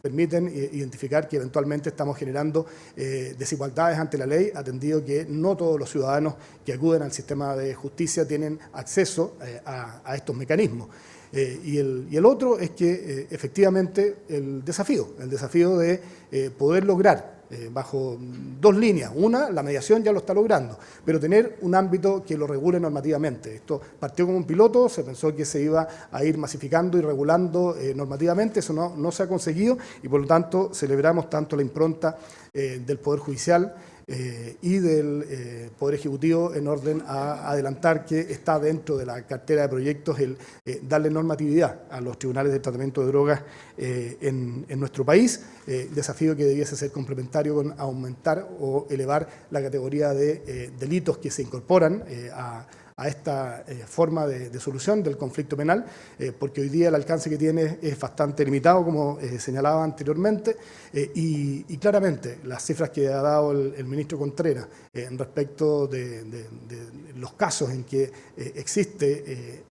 permiten identificar que eventualmente estamos generando desigualdades ante la ley, atendido que no todos los ciudadanos que acuden al sistema de justicia tienen acceso a estos mecanismos. Y el otro es que efectivamente el desafío de poder lograr bajo dos líneas. Una, la mediación ya lo está logrando, pero tener un ámbito que lo regule normativamente. Esto partió como un piloto, se pensó que se iba a ir masificando y regulando normativamente, eso no se ha conseguido, y por lo tanto celebramos tanto la impronta del Poder Judicial y del Poder Ejecutivo en orden a adelantar que está dentro de la cartera de proyectos el darle normatividad a los tribunales de tratamiento de drogas en nuestro país, desafío que debiese ser complementario con aumentar o elevar la categoría de delitos que se incorporan a esta forma de solución del conflicto penal, porque hoy día el alcance que tiene es bastante limitado, como señalaba anteriormente, y claramente las cifras que ha dado el ministro Contreras respecto de los casos en que existe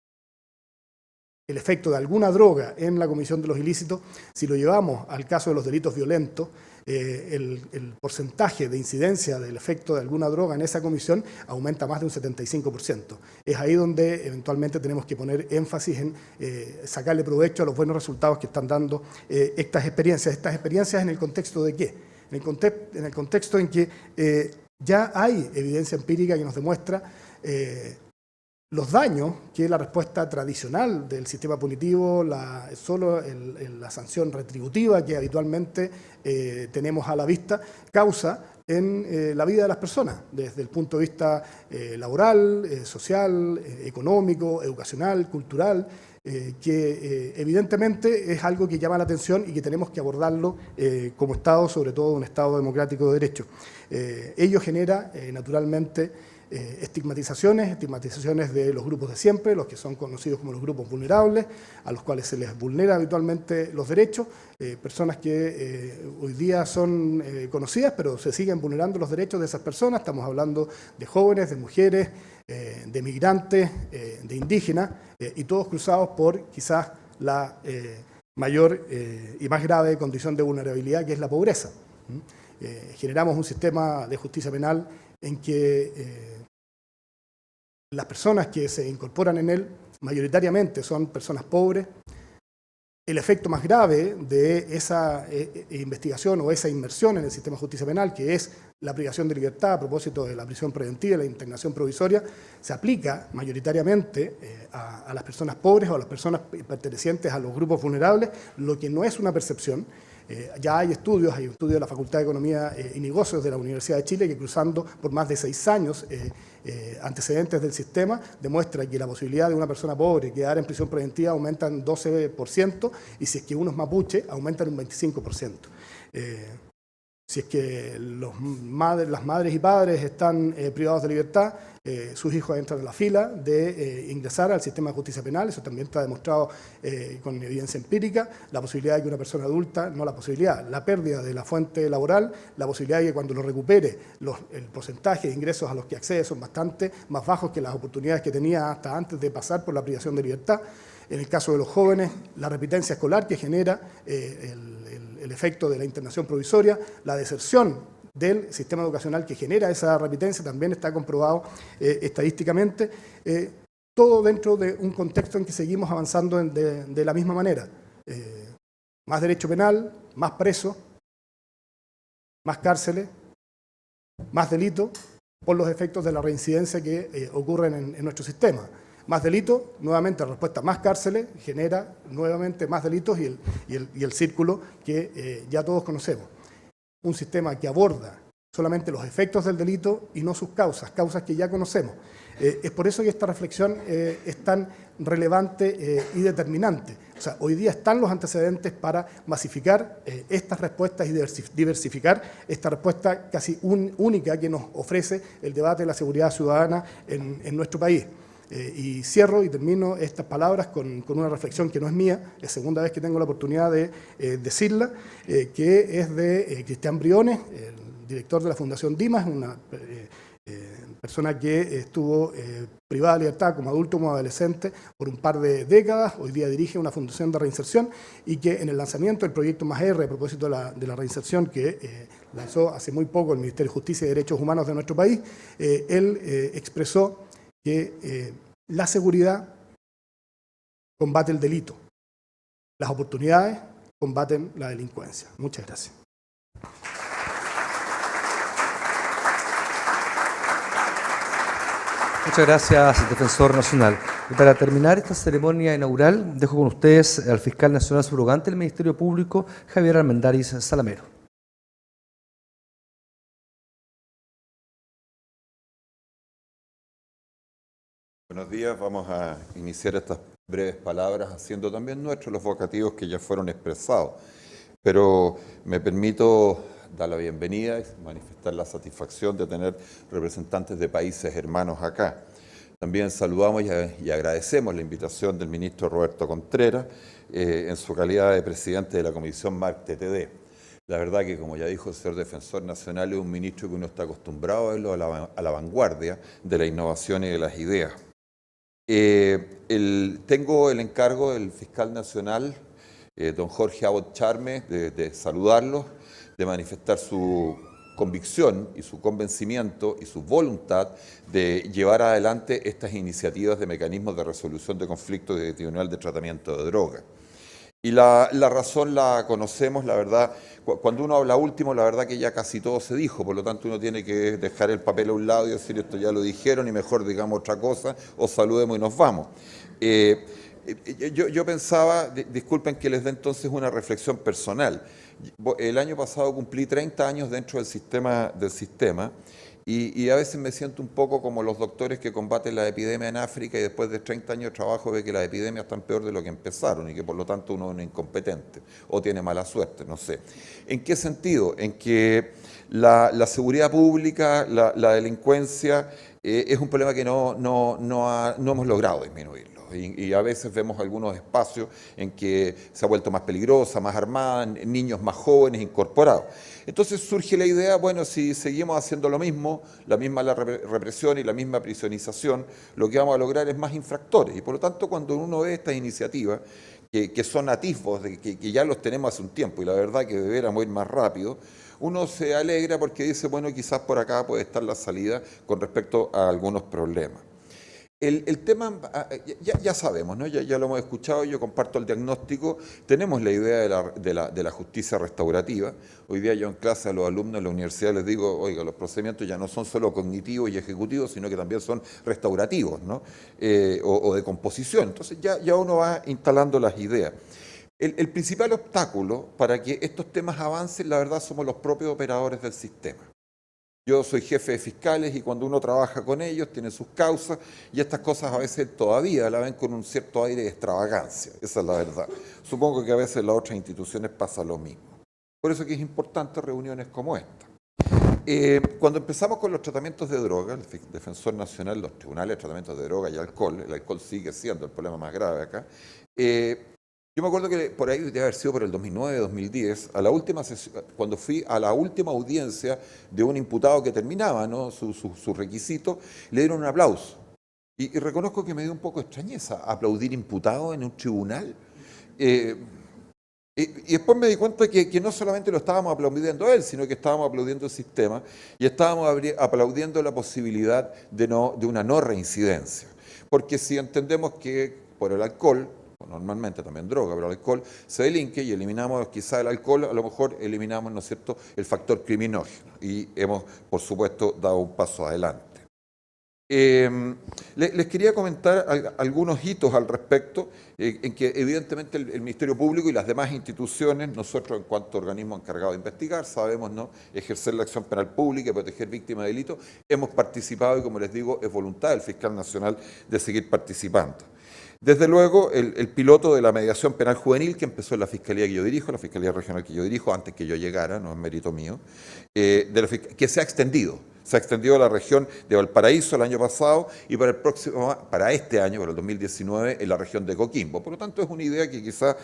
el efecto de alguna droga en la comisión de los ilícitos, si lo llevamos al caso de los delitos violentos, el porcentaje de incidencia del efecto de alguna droga en esa comisión aumenta más de un 75%. Es ahí donde eventualmente tenemos que poner énfasis en sacarle provecho a los buenos resultados que están dando estas experiencias en el contexto de ¿qué? En el contexto en que ya hay evidencia empírica que nos demuestra los daños que la respuesta tradicional del sistema punitivo, solo la sanción retributiva que habitualmente tenemos a la vista, causa en la vida de las personas, desde el punto de vista laboral, social, económico, educacional, cultural, que evidentemente es algo que llama la atención y que tenemos que abordarlo como Estado, sobre todo un Estado democrático de derecho. Ello genera, naturalmente, estigmatizaciones de los grupos de siempre, los que son conocidos como los grupos vulnerables, a los cuales se les vulnera habitualmente los derechos, personas que hoy día son conocidas, pero se siguen vulnerando los derechos de esas personas. Estamos hablando de jóvenes, de mujeres, de migrantes, de indígenas, y todos cruzados por quizás la mayor y más grave condición de vulnerabilidad, que es la pobreza. Generamos un sistema de justicia penal en que las personas que se incorporan en él mayoritariamente son personas pobres. El efecto más grave de esa investigación o esa inmersión en el sistema de justicia penal, que es la privación de libertad a propósito de la prisión preventiva y la internación provisoria, se aplica mayoritariamente a las personas pobres o a las personas pertenecientes a los grupos vulnerables, lo que no es una percepción. Ya hay estudios de la Facultad de Economía y Negocios de la Universidad de Chile que, cruzando por más de 6 años antecedentes del sistema, demuestra que la posibilidad de una persona pobre quedar en prisión preventiva aumenta en 12%, y si es que uno es mapuche, aumenta en un 25%. Si es que las madres y padres están privados de libertad, sus hijos entran en la fila de ingresar al sistema de justicia penal. Eso también está demostrado con evidencia empírica. La posibilidad de que una persona adulta, no la posibilidad, la pérdida de la fuente laboral, la posibilidad de que cuando lo recupere el porcentaje de ingresos a los que accede son bastante más bajos que las oportunidades que tenía hasta antes de pasar por la privación de libertad. En el caso de los jóvenes, la repitencia escolar que genera el efecto de la internación provisoria, la deserción del sistema educacional que genera esa repitencia, también está comprobado estadísticamente, todo dentro de un contexto en que seguimos avanzando de la misma manera. Más derecho penal, más presos, más cárceles, más delitos por los efectos de la reincidencia que ocurren en nuestro sistema. Más delitos, nuevamente respuesta, más cárceles, genera nuevamente más delitos y el círculo que ya todos conocemos. Un sistema que aborda solamente los efectos del delito y no sus causas que ya conocemos. Es por eso que esta reflexión es tan relevante y determinante. O sea, hoy día están los antecedentes para masificar estas respuestas y diversificar esta respuesta casi única que nos ofrece el debate de la seguridad ciudadana en nuestro país. Y cierro y termino estas palabras con una reflexión que no es mía, es segunda vez que tengo la oportunidad de decirla, que es de Cristian Briones, el director de la Fundación Dimas, una persona que estuvo privada de libertad como adulto, como adolescente, por un par de décadas. Hoy día dirige una fundación de reinserción y que en el lanzamiento del proyecto Más R, a propósito de la reinserción que lanzó hace muy poco el Ministerio de Justicia y Derechos Humanos de nuestro país, él expresó que la seguridad combate el delito, las oportunidades combaten la delincuencia. Muchas gracias. Muchas gracias, Defensor Nacional. Y para terminar esta ceremonia inaugural, dejo con ustedes al Fiscal Nacional Subrogante del Ministerio Público, Javier Armendáriz Salamero. Buenos días, vamos a iniciar estas breves palabras haciendo también nuestros los vocativos que ya fueron expresados, pero me permito dar la bienvenida y manifestar la satisfacción de tener representantes de países hermanos acá. También saludamos y agradecemos la invitación del ministro Roberto Contreras en su calidad de presidente de la Comisión MARC-TTD. La verdad que, como ya dijo el señor Defensor Nacional, es un ministro que uno está acostumbrado a verlo a la vanguardia de la innovación y de las ideas. Tengo el encargo del fiscal nacional, don Jorge Abot Charme, de saludarlos, de manifestar su convicción y su convencimiento y su voluntad de llevar adelante estas iniciativas de mecanismos de resolución de conflictos de Tribunal de Tratamiento de Drogas. Y la razón la conocemos, la verdad, cuando uno habla último, la verdad que ya casi todo se dijo, por lo tanto uno tiene que dejar el papel a un lado y decir esto ya lo dijeron y mejor digamos otra cosa o saludemos y nos vamos. Yo pensaba, disculpen que les dé entonces una reflexión personal. El año pasado cumplí 30 años dentro del sistema y a veces me siento un poco como los doctores que combaten la epidemia en África y después de 30 años de trabajo ve que las epidemias están peor de lo que empezaron y que por lo tanto uno es un incompetente o tiene mala suerte, no sé. ¿En qué sentido? En que la seguridad pública, la delincuencia es un problema que no hemos logrado disminuirlo. Y a veces vemos algunos espacios en que se ha vuelto más peligrosa, más armada, niños más jóvenes incorporados. Entonces surge la idea, bueno, si seguimos haciendo lo mismo, la misma represión y la misma prisionización, lo que vamos a lograr es más infractores. Y por lo tanto, cuando uno ve estas iniciativas, que son atisbos, que ya los tenemos hace un tiempo, y la verdad que deberíamos ir más rápido, uno se alegra porque dice, bueno, quizás por acá puede estar la salida con respecto a algunos problemas. El tema, ya sabemos, ¿no? Ya lo hemos escuchado, yo comparto el diagnóstico, tenemos la idea de la justicia restaurativa. Hoy día yo en clase a los alumnos de la universidad les digo, oiga, los procedimientos ya no son solo cognitivos y ejecutivos, sino que también son restaurativos, ¿no? O de composición. Entonces ya uno va instalando las ideas. El principal obstáculo para que estos temas avancen, la verdad, somos los propios operadores del sistema. Yo soy jefe de fiscales y cuando uno trabaja con ellos tiene sus causas y estas cosas a veces todavía la ven con un cierto aire de extravagancia, esa es la verdad. Supongo que a veces en las otras instituciones pasa lo mismo. Por eso que es importante reuniones como esta. Cuando empezamos con los tratamientos de droga, el Defensor Nacional, los tribunales de tratamientos de droga y alcohol, el alcohol sigue siendo el problema más grave acá, yo me acuerdo que por ahí debe haber sido por el 2009, 2010, a la última sesión, cuando fui a la última audiencia de un imputado que terminaba, ¿no? su requisito, le dieron un aplauso. Y reconozco que me dio un poco de extrañeza aplaudir imputado en un tribunal. Y después me di cuenta que no solamente lo estábamos aplaudiendo a él, sino que estábamos aplaudiendo el sistema y estábamos aplaudiendo la posibilidad de una no reincidencia. Porque si entendemos que por el alcohol, normalmente también droga, pero el alcohol se delinque y eliminamos quizá el alcohol, a lo mejor eliminamos, ¿no es cierto?, el factor criminógeno y hemos, por supuesto, dado un paso adelante. Les quería comentar algunos hitos al respecto, en que evidentemente el Ministerio Público y las demás instituciones, nosotros en cuanto a organismo encargado de investigar, sabemos, ¿no?, ejercer la acción penal pública y proteger víctimas de delitos, hemos participado y, como les digo, es voluntad del fiscal nacional de seguir participando. Desde luego, el piloto de la mediación penal juvenil que empezó en la Fiscalía que yo dirijo, la Fiscalía Regional que yo dirijo, antes que yo llegara, no es mérito mío, que se ha extendido a la región de Valparaíso el año pasado y para este año, para el 2019, en la región de Coquimbo. Por lo tanto, es una idea que quizá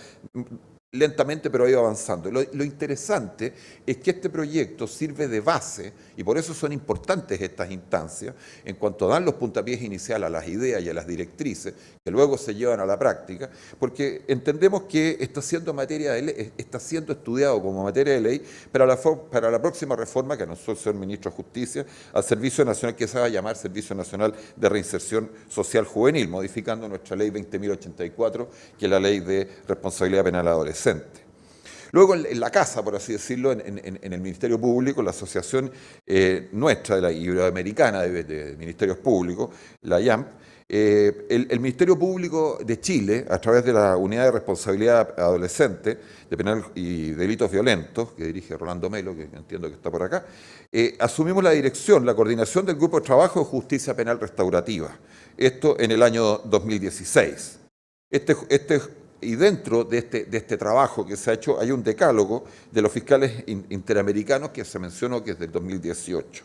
lentamente, pero ha ido avanzando. Lo interesante es que este proyecto sirve de base, y por eso son importantes estas instancias, en cuanto dan los puntapiés iniciales a las ideas y a las directrices, que luego se llevan a la práctica, porque entendemos que está siendo estudiado como materia de ley para la próxima reforma que anunció el señor Ministro de Justicia al Servicio Nacional, que se va a llamar Servicio Nacional de Reinserción Social Juvenil, modificando nuestra ley 20.084, que es la ley de responsabilidad penal adolescente. Luego en la casa, por así decirlo, en el Ministerio Público, la asociación nuestra, de la Iberoamericana de Ministerios Públicos, la IAMP, el Ministerio Público de Chile, a través de la Unidad de Responsabilidad Adolescente de Penal y Delitos Violentos, que dirige Rolando Melo, que entiendo que está por acá, asumimos la dirección, la coordinación del Grupo de Trabajo de Justicia Penal Restaurativa. Esto en el año 2016. Y dentro de este trabajo que se ha hecho, hay un decálogo de los fiscales interamericanos que se mencionó que es del 2018.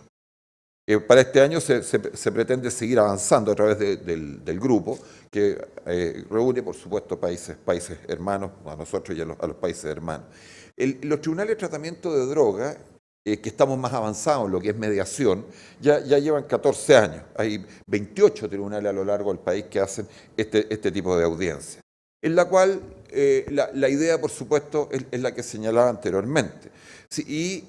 Para este año se pretende seguir avanzando a través del grupo que reúne, por supuesto, países hermanos, a nosotros y a los países hermanos. Los tribunales de tratamiento de droga, que estamos más avanzados en lo que es mediación, ya llevan 14 años. Hay 28 tribunales a lo largo del país que hacen este tipo de audiencias, en la cual la idea, por supuesto, es la que señalaba anteriormente. Sí, y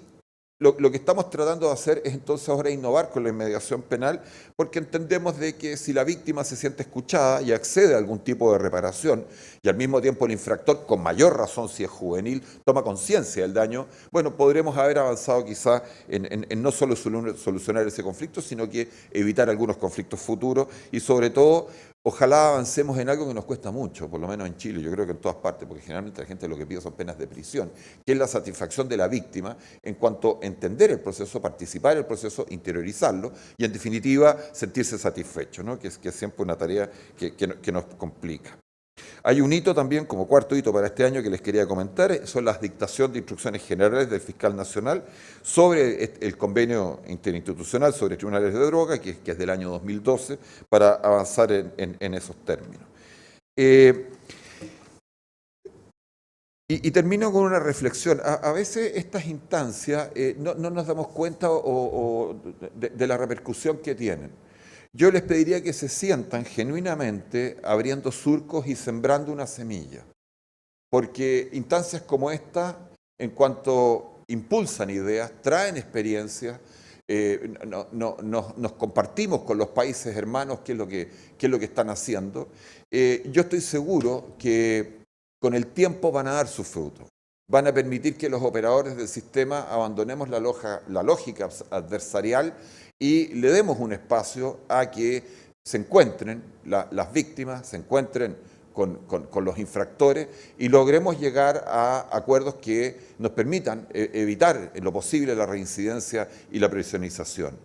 Lo que estamos tratando de hacer es entonces ahora innovar con la inmediación penal, porque entendemos de que si la víctima se siente escuchada y accede a algún tipo de reparación, y al mismo tiempo el infractor, con mayor razón si es juvenil, toma conciencia del daño, bueno, podremos haber avanzado quizá en no solo solucionar ese conflicto, sino que evitar algunos conflictos futuros y sobre todo, ojalá avancemos en algo que nos cuesta mucho, por lo menos en Chile, yo creo que en todas partes, porque generalmente la gente lo que pide son penas de prisión, que es la satisfacción de la víctima en cuanto a entender el proceso, participar en el proceso, interiorizarlo y en definitiva sentirse satisfecho, ¿no? que es siempre una tarea que nos complica. Hay un hito también, como cuarto hito para este año que les quería comentar, son las dictaciones de instrucciones generales del fiscal nacional sobre el convenio interinstitucional sobre tribunales de droga, que es del año 2012, para avanzar en esos términos. Y termino con una reflexión. A veces estas instancias no nos damos cuenta de la repercusión que tienen. Yo les pediría que se sientan genuinamente abriendo surcos y sembrando una semilla, porque instancias como esta, en cuanto impulsan ideas, traen experiencias, nos compartimos con los países hermanos qué es lo que están haciendo. Yo estoy seguro que con el tiempo van a dar sus frutos. Van a permitir que los operadores del sistema abandonemos la lógica adversarial y le demos un espacio a que se encuentren las víctimas, se encuentren con los infractores y logremos llegar a acuerdos que nos permitan evitar en lo posible la reincidencia y la prisionización.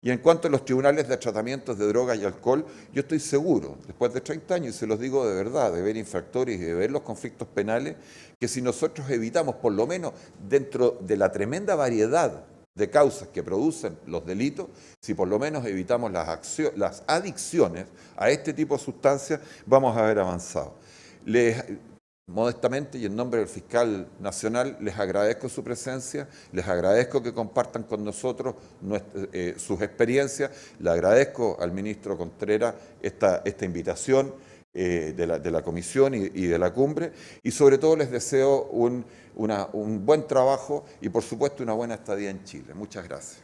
Y en cuanto a los tribunales de tratamientos de drogas y alcohol, yo estoy seguro, después de 30 años, y se los digo de verdad, de ver infractores y de ver los conflictos penales, que si nosotros evitamos, por lo menos dentro de la tremenda variedad de causas que producen los delitos, si por lo menos evitamos las adicciones a este tipo de sustancias, vamos a haber avanzado. Modestamente y en nombre del fiscal nacional les agradezco su presencia, les agradezco que compartan con nosotros sus experiencias, le agradezco al ministro Contreras esta invitación de la comisión y de la cumbre y sobre todo les deseo un buen trabajo y por supuesto una buena estadía en Chile. Muchas gracias.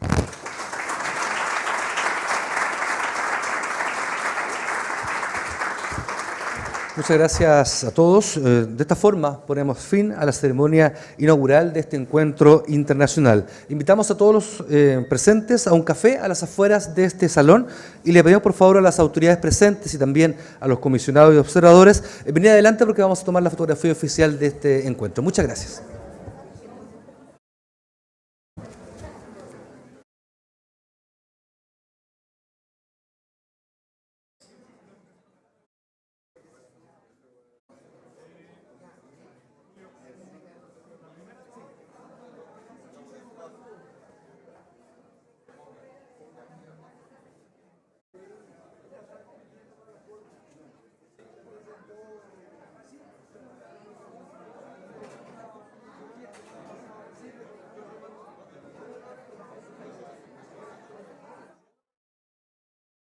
Muchas gracias a todos. De esta forma ponemos fin a la ceremonia inaugural de este encuentro internacional. Invitamos a todos los presentes a un café a las afueras de este salón y le pedimos por favor a las autoridades presentes y también a los comisionados y observadores venir adelante porque vamos a tomar la fotografía oficial de este encuentro. Muchas gracias.